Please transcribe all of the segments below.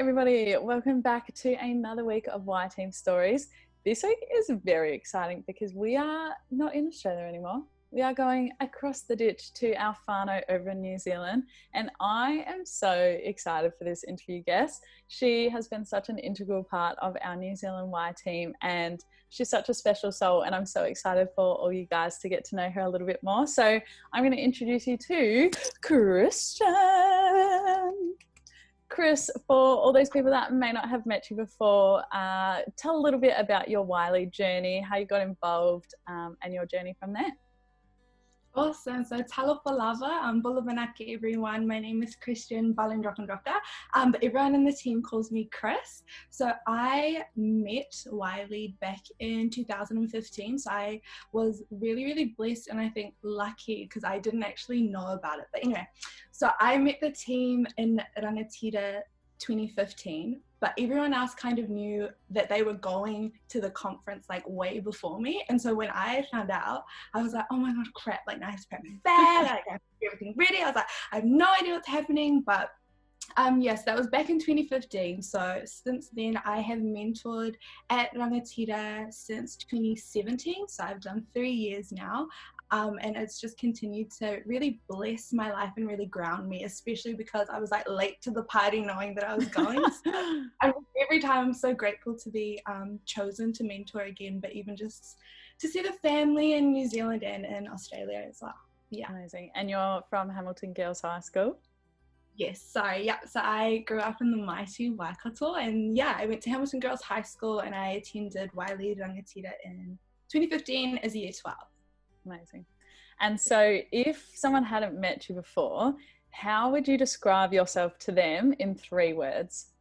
everybody, welcome back to another week of yTeam Stories. This week is very exciting because we are not in Australia anymore. We are going across the ditch to our whānau over in New Zealand, and I am so excited for this interview guest. She has been such an integral part of our New Zealand yTeam, and she's such a special soul, and I'm so excited for all you guys to get to know her a little bit more. So I'm going to introduce you to Christian. Chris, for all those people that may not have met you before, tell a little bit about your yLead journey, how you got involved, and your journey from there. Awesome. So talofa lava, bulavanaki everyone. My name is Christian Baledrokadroka, but everyone in the team calls me Chris. So I met yLead back in 2015. So I was really blessed and I think lucky because I didn't actually know about it. But anyway, so I met the team in Rangatira 2015. But everyone else kind of knew that they were going to the conference like way before me. And so when I found out, I was like, oh my God, crap, like I have to pack my bag, like I have to get everything ready. I was like, I have no idea what's happening. But yes, that was back in 2015. So since then I have mentored at Rangatira since 2017. So I've done 3 years now. And it's just continued to really bless my life and really ground me, especially because I was like late to the party knowing that I was going. So every time I'm so grateful to be chosen to mentor again, but even just to see the family in New Zealand and in Australia as well. Yeah. Amazing. And you're from Hamilton Girls High School? Yes, sorry, yeah. So I grew up in the mighty Waikato, and yeah, I went to Hamilton Girls High School and I attended yLead Rangatira in 2015 as a year 12. Amazing. And so if someone hadn't met you before, how would you describe yourself to them in 3 words?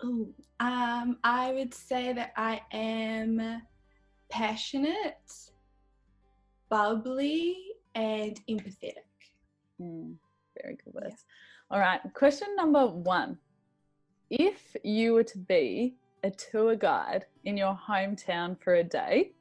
Ooh, I would say that I am passionate, bubbly, and empathetic. Very good words. Yeah. All right, question number 1. If you were to be a tour guide in your hometown for a day,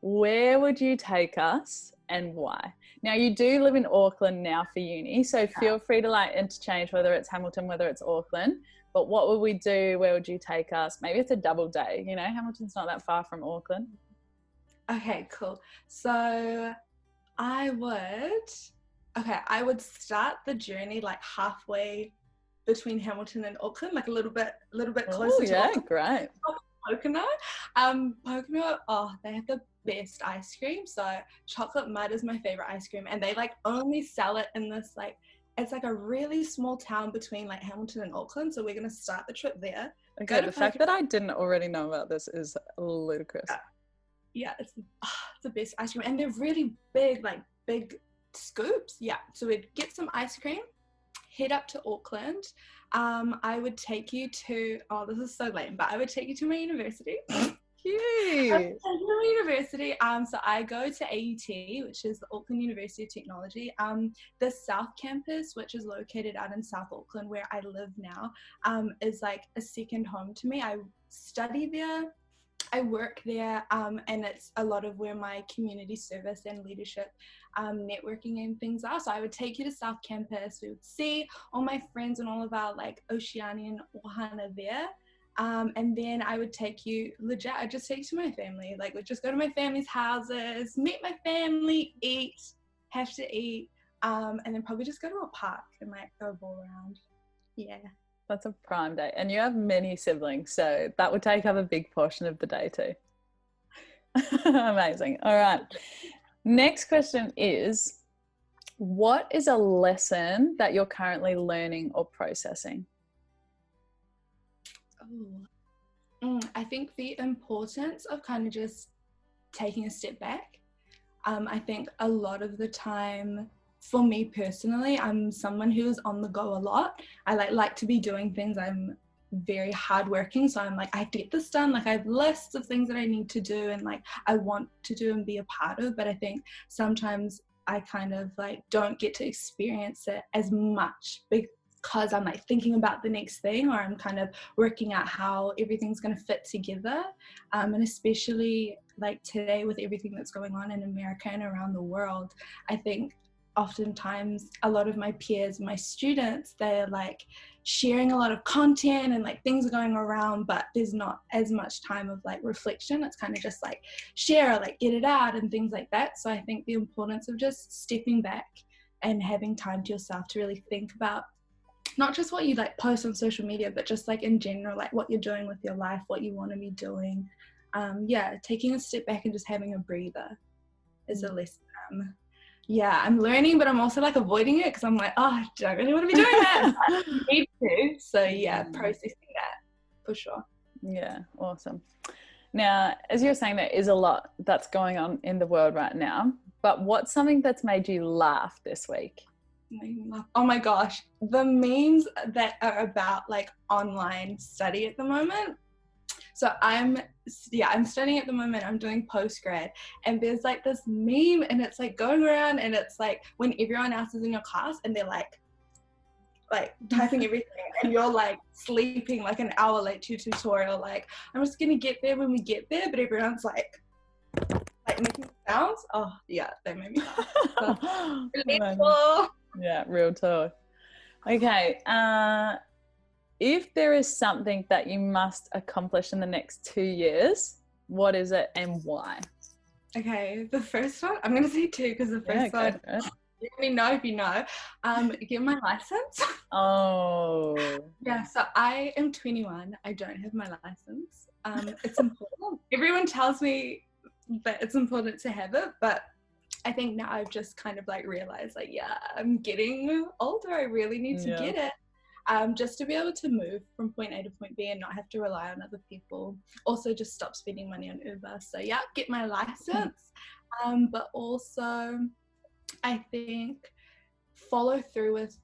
where would you take us and why? Now, you do live in Auckland now for uni, so feel free to like interchange whether it's Hamilton, whether it's Auckland. But what would we do? Where would you take us? Maybe it's a double day. You know, Hamilton's not that far from Auckland. Okay, cool. So I would start the journey like halfway between Hamilton and Auckland, like a little bit closer to Auckland. Great. Pocono, oh, they have the best ice cream. So chocolate mud is my favorite ice cream, and they like only sell it in this like, it's like a really small town between like Hamilton and Auckland. So we're gonna start the trip there. Okay, the fact that I didn't already know about this is ludicrous. Yeah, it's the best ice cream, and they're really big, like big scoops. Yeah, so we'd get some ice cream, head up to Auckland. I would take you to, oh, this is so lame, but I would take you to my university. Cute. University. So I go to AUT, which is the Auckland University of Technology. The South Campus, which is located out in South Auckland, where I live now, is like a second home to me. I study there, I work there, and it's a lot of where my community service and leadership networking and things are. So I would take you to South Campus. We would see all my friends and all of our like Oceanian ohana there. And then I would take you, legit, I'd just take you to my family. Like, we'd just go to my family's houses, meet my family, eat, have to eat, and then probably just go to a park and like go all around. Yeah. That's a prime day. And you have many siblings, so that would take up a big portion of the day too. Amazing. All right. Next question is, what is a lesson that you're currently learning or processing? I think the importance of kind of just taking a step back. I think a lot of the time, for me personally, I'm someone who's on the go a lot. I like to be doing things. I'm very hardworking, so I'm like, I get this done. Like, I have lists of things that I need to do and like I want to do and be a part of. But I think sometimes I kind of like don't get to experience it as much because I'm like thinking about the next thing, or I'm kind of working out how everything's going to fit together. And especially like today with everything that's going on in America and around the world, I think oftentimes a lot of my peers, my students, they're like sharing a lot of content and like things are going around, but there's not as much time of like reflection. It's kind of just like share or like get it out and things like that. So I think the importance of just stepping back and having time to yourself to really think about not just what you like post on social media, but just like in general, like what you're doing with your life, what you want to be doing. Taking a step back and just having a breather is a lesson. I'm learning, but I'm also like avoiding it because I'm like, oh, I don't really want to be doing that. I need to. So processing that for sure. Yeah, awesome. Now, as you're saying, there is a lot that's going on in the world right now, but what's something that's made you laugh this week? Oh my gosh, the memes that are about like online study at the moment. So I'm studying at the moment. I'm doing postgrad, and there's like this meme, and it's like going around, and it's like when everyone else is in your class, and they're like typing everything, and you're like sleeping like an hour late to tutorial. Like, I'm just gonna get there when we get there, but everyone's like making sounds. Oh yeah, they made me laugh. Yeah, real talk. Okay. If there is something that you must accomplish in the next 2 years, what is it and why? Okay, the first one, I'm going to say 2 because the first one, you let me know if you know, get my license. Oh. Yeah, so I am 21. I don't have my license. It's important. Everyone tells me that it's important to have it, but I think now I've just kind of like realized like, I'm getting older. I really need to get it. Just to be able to move from point A to point B and not have to rely on other people. Also just stop spending money on Uber. So get my license. But also I think follow through with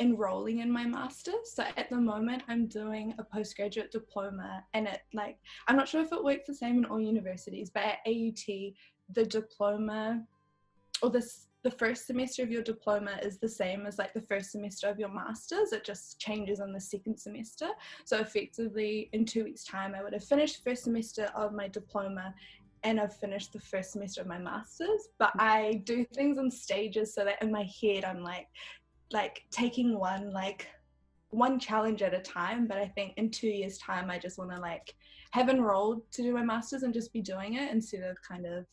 enrolling in my master's. So at the moment I'm doing a postgraduate diploma, and I'm not sure if it works the same in all universities, but at AUT the diploma or the first semester of your diploma is the same as like the first semester of your master's. It just changes on the second semester. So effectively in 2 weeks time I would have finished the first semester of my diploma and I've finished the first semester of my master's. But I do things in stages so that in my head I'm like taking one challenge at a time. But I think in 2 years time I just want to like have enrolled to do my master's and just be doing it instead of kind of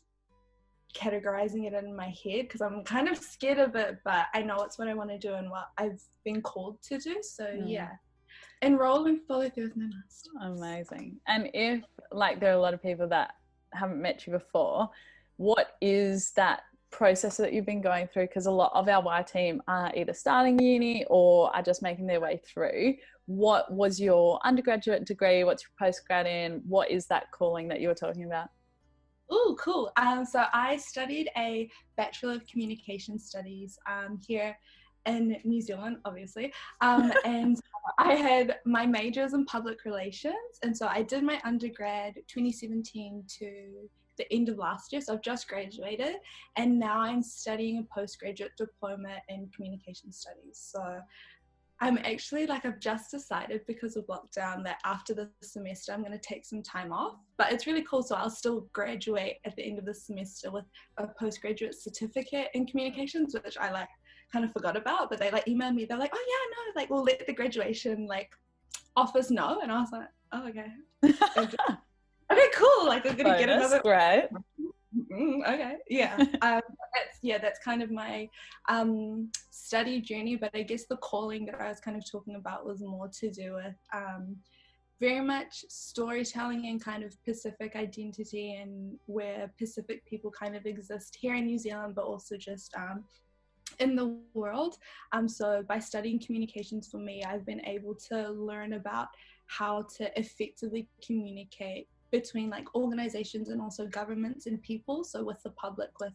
categorizing it in my head, because I'm kind of scared of it, but I know it's what I want to do and what I've been called to do. So enroll and follow through with my master's. Amazing. And if like there are a lot of people that haven't met you before, what is that process that you've been going through? Because a lot of our yTeam are either starting uni or are just making their way through. What was your undergraduate degree? What's your postgrad in? What is that calling that you were talking about? Oh, cool. So I studied a Bachelor of Communication Studies here in New Zealand, obviously. And I had my majors in public relations. And so I did my undergrad 2017 to the end of last year. So I've just graduated. And now I'm studying a postgraduate diploma in communication studies. So I'm actually I've just decided because of lockdown that after the semester I'm going to take some time off, but it's really cool. So I'll still graduate at the end of the semester with a postgraduate certificate in communications, which I kind of forgot about, but they emailed me. They're like, oh yeah, no, we'll let the graduation office know. And I was like, oh, okay. Okay, cool. We're going to get another. Great. Okay, that's kind of my study journey. But I guess the calling that I was kind of talking about was more to do with very much storytelling and kind of Pacific identity and where Pacific people kind of exist here in New Zealand, but also just in the world. So by studying communications, for me, I've been able to learn about how to effectively communicate between organizations and also governments and people, so with the public, with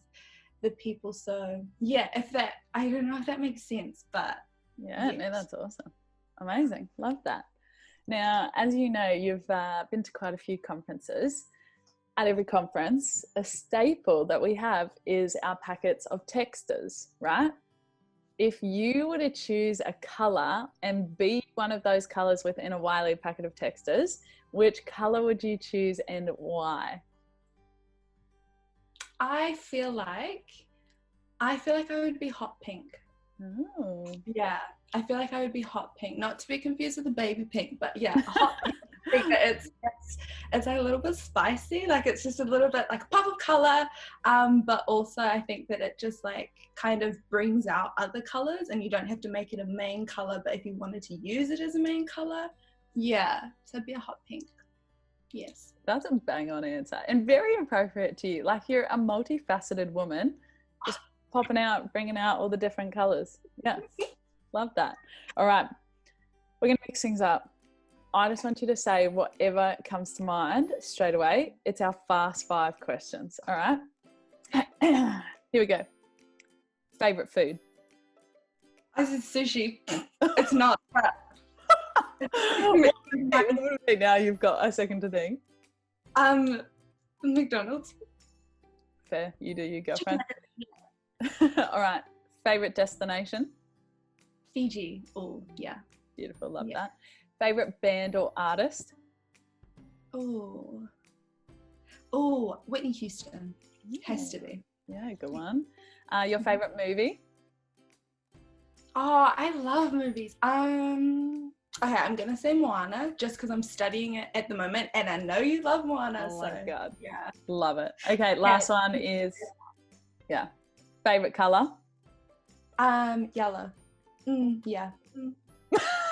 the people. So I don't know if that makes sense, but no, that's awesome. Amazing. Love that. Now, as you know, you've been to quite a few conferences. At every conference, a staple that we have is our packets of texters, right? If you were to choose a color and be one of those colors within a yLead packet of texters, which color would you choose and why? I feel like I feel like I would be hot pink. Oh. Yeah, I feel like I would be hot pink, not to be confused with a baby pink, but yeah, a hot pink. I think that it's a little bit spicy, like it's just a little bit like a pop of color, but also I think that it just like kind of brings out other colors, and you don't have to make it a main color, but if you wanted to use it as a main color, yeah, so it'd be a hot pink. Yes, That's a bang on answer and very appropriate to you. Like you're a multifaceted woman, just popping out, bringing out all the different colors. Yeah, love that. All right, we're gonna mix things up. I just want you to say whatever comes to mind straight away. It's our fast 5 questions. All right. Here we go. Favorite food? I said sushi. It's not. Now you've got a second to think. McDonald's. Fair, you do, you girlfriend. All right. Favorite destination? Fiji. Oh, yeah. Beautiful, love that. Favorite band or artist? Oh, Whitney Houston. Has to be. Yeah, good one. Your favorite movie? Oh, I love movies. Okay, I'm gonna say Whanau just because I'm studying it at the moment, and I know you love Whanau. Oh my god, yeah, love it. Okay, last one is favorite color. Yellow. Yeah.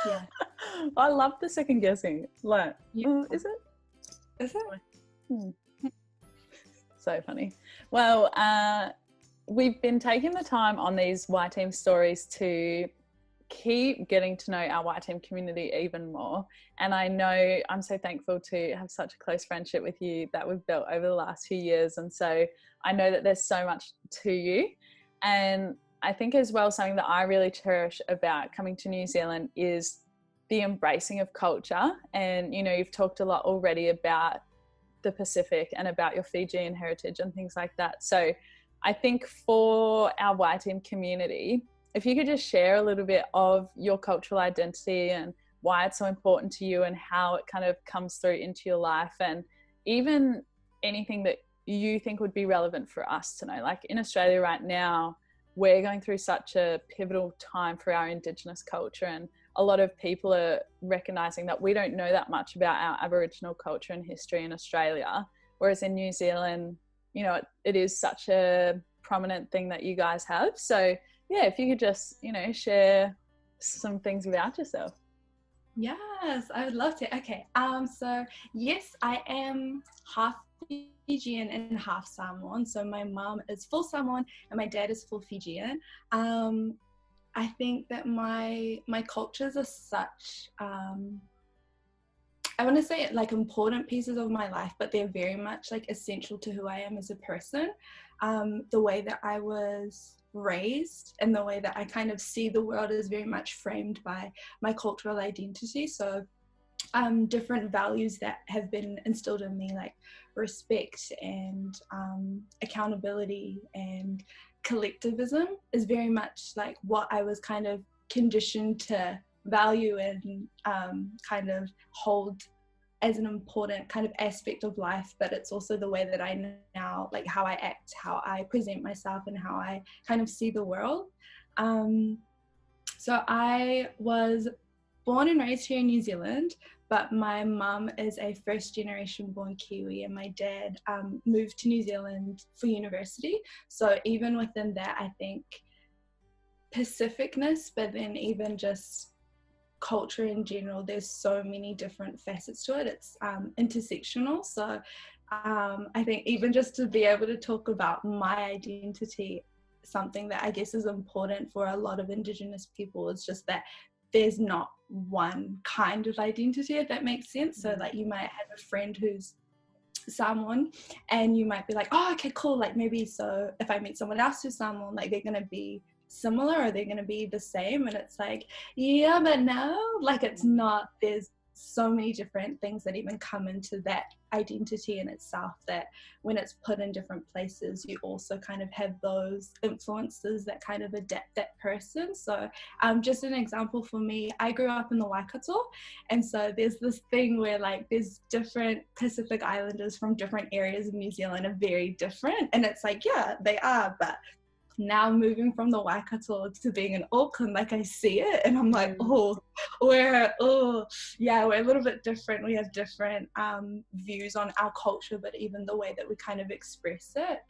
Yeah. I love the second guessing. Like, Yeah. Is it? Is it? So funny. Well, we've been taking the time on these yTeam stories to keep getting to know our yTeam community even more. And I know I'm so thankful to have such a close friendship with you that we've built over the last few years. And so I know that there's so much to you. And I think as well, something that I really cherish about coming to New Zealand is the embracing of culture. And, you know, you've talked a lot already about the Pacific and about your Fijian heritage and things like that. So I think for our yTeam community, if you could just share a little bit of your cultural identity and why it's so important to you and how it kind of comes through into your life, and even anything that you think would be relevant for us to know. Like in Australia right now, we're going through such a pivotal time for our Indigenous culture, and a lot of people are recognizing that we don't know that much about our Aboriginal culture and history in Australia, whereas in New Zealand, you know, it is such a prominent thing that you guys have. So yeah, if you could just, you know, share some things about yourself. Yes, I would love to. Okay. So yes, I am half Fijian and half Samoan. So my mom is full Samoan and my dad is full Fijian. I think that my cultures are such, I want to say like important pieces of my life, but they're very much like essential to who I am as a person. The way that I was raised and the way that I kind of see the world is very much framed by my cultural identity. So different values that have been instilled in me, like respect and accountability and collectivism, is very much like what I was kind of conditioned to value and kind of hold as an important kind of aspect of life. But it's also the way that I now, like how I act, how I present myself, and how I kind of see the world. So I was born and raised here in New Zealand, but my mum is a first generation born Kiwi, and my dad moved to New Zealand for university. So even within that, I think Pacificness, but then even just culture in general, there's so many different facets to it. It's intersectional. So I think even just to be able to talk about my identity, something that I guess is important for a lot of Indigenous people, is just that there's not one kind of identity, if that makes sense. So like you might have a friend who's Samoan and you might be like, oh, okay, cool, like maybe so if I meet someone else who's Samoan, like they're gonna be similar or they're gonna be the same. And it's like, yeah, but no, like it's not. There's so many different things that even come into that identity in itself, that when it's put in different places, you also kind of have those influences that kind of adapt that person. So just an example for me, I grew up in the Waikato, and so there's this thing where like there's different Pacific Islanders from different areas of New Zealand are very different, and it's like, yeah, they are, but now moving from the Waikato to being in Auckland, like I see it and I'm like, we're a little bit different. We have different views on our culture, but even the way that we kind of express it,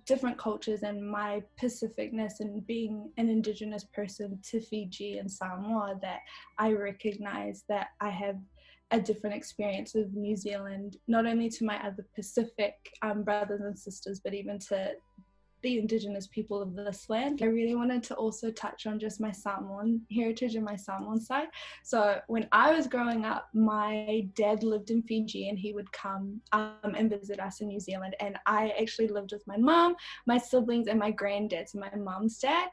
different cultures, and my Pacificness and being an Indigenous person to Fiji and Samoa, that I recognize that I have a different experience of New Zealand, not only to my other Pacific brothers and sisters, but even to the Indigenous people of this land. I really wanted to also touch on just my Samoan heritage and my Samoan side. So when I was growing up, my dad lived in Fiji and he would come and visit us in New Zealand. And I actually lived with my mom, my siblings, and my granddad, so my mom's dad.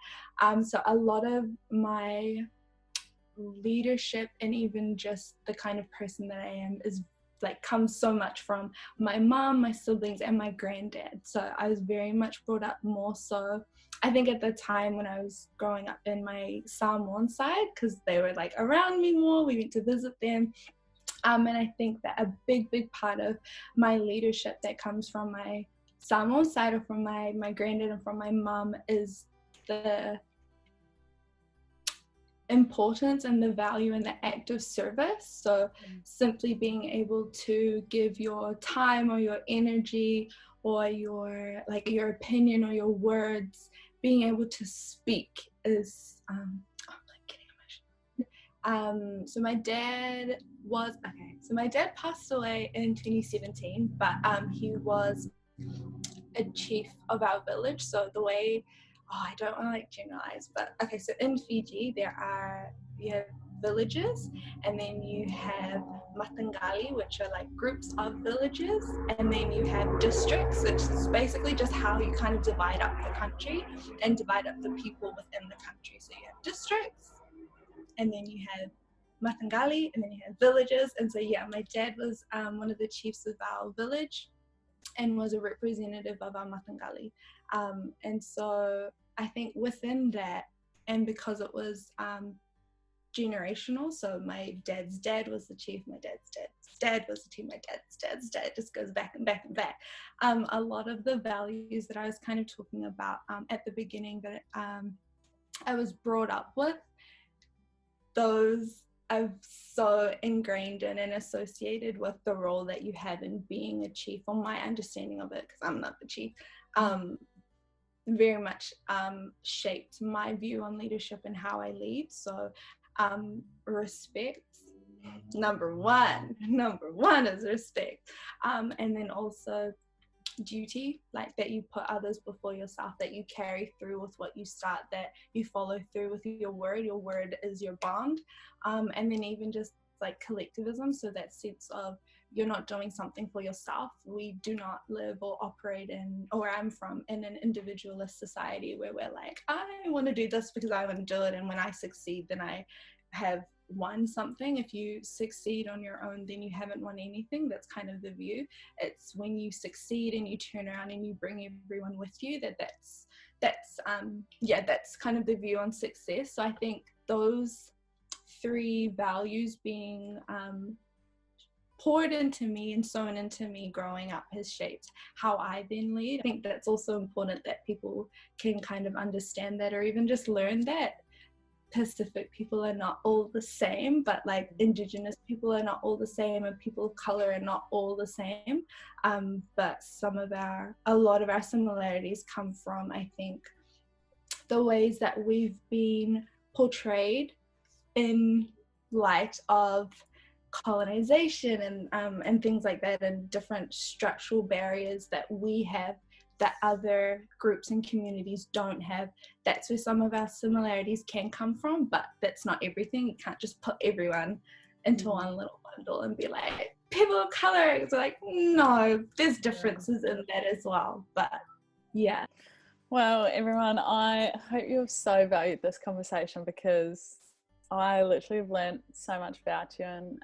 So a lot of my leadership and even just the kind of person that I am is like comes so much from my mom, my siblings, and my granddad. So I was very much brought up more so, I think at the time when I was growing up in my Samoan side, because they were like around me more, we went to visit them. And I think that a big part of my leadership that comes from my Samoan side, or from my granddad and from my mom, is the importance and the value in the act of service. So simply being able to give your time or your energy or your opinion or your words, being able to speak is so my dad passed away in 2017, but he was a chief of our village. So the way, I don't want to generalize, but okay, so in Fiji you have villages, and then you have matangali, which are like groups of villages, and then you have districts, which is basically just how you kind of divide up the country and divide up the people within the country. So you have districts, and then you have matangali, and then you have villages. And so my dad was one of the chiefs of our village and was a representative of our matangali. And so I think within that, and because it was generational, so my dad's dad was the chief, my dad's dad was the chief, my dad's dad just goes back and back and back. A lot of the values that I was kind of talking about at the beginning that I was brought up with, those are so ingrained in and associated with the role that you have in being a chief, or my understanding of it, because I'm not the chief, very much shaped my view on leadership and how I lead. So respect, number one is respect, and then also duty, like that you put others before yourself, that you carry through with what you start, that you follow through with your word is your bond, and then even just like collectivism, so that sense of you're not doing something for yourself. We do not live or operate in, or where I'm from, in an individualist society where we're like, I want to do this because I want to do it, and when I succeed then I have won something. If you succeed on your own, then you haven't won anything. That's kind of the view. It's when you succeed and you turn around and you bring everyone with you, that's kind of the view on success. So I think those three values being poured into me and sown into me growing up has shaped how I then lead. I think that's also important, that people can kind of understand that, or even just learn that Pacific people are not all the same, but like Indigenous people are not all the same, and people of color are not all the same, but a lot of our similarities come from, I think, the ways that we've been portrayed in light of colonization and things like that, and different structural barriers that we have that other groups and communities don't have. That's where some of our similarities can come from, but that's not everything. You can't just put everyone into one little bundle and be like, people of color. It's like, no, there's differences in that as well. But yeah. Well, everyone, I hope you've so valued this conversation, because I literally have learned so much about you, and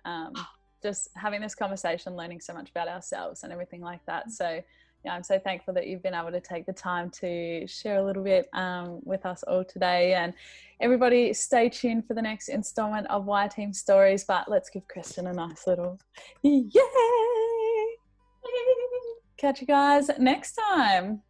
just having this conversation, learning so much about ourselves and everything like that. So yeah, I'm so thankful that you've been able to take the time to share a little bit with us all today. And everybody, stay tuned for the next installment of yTeam Stories. But let's give Christian a nice little yay! Catch you guys next time.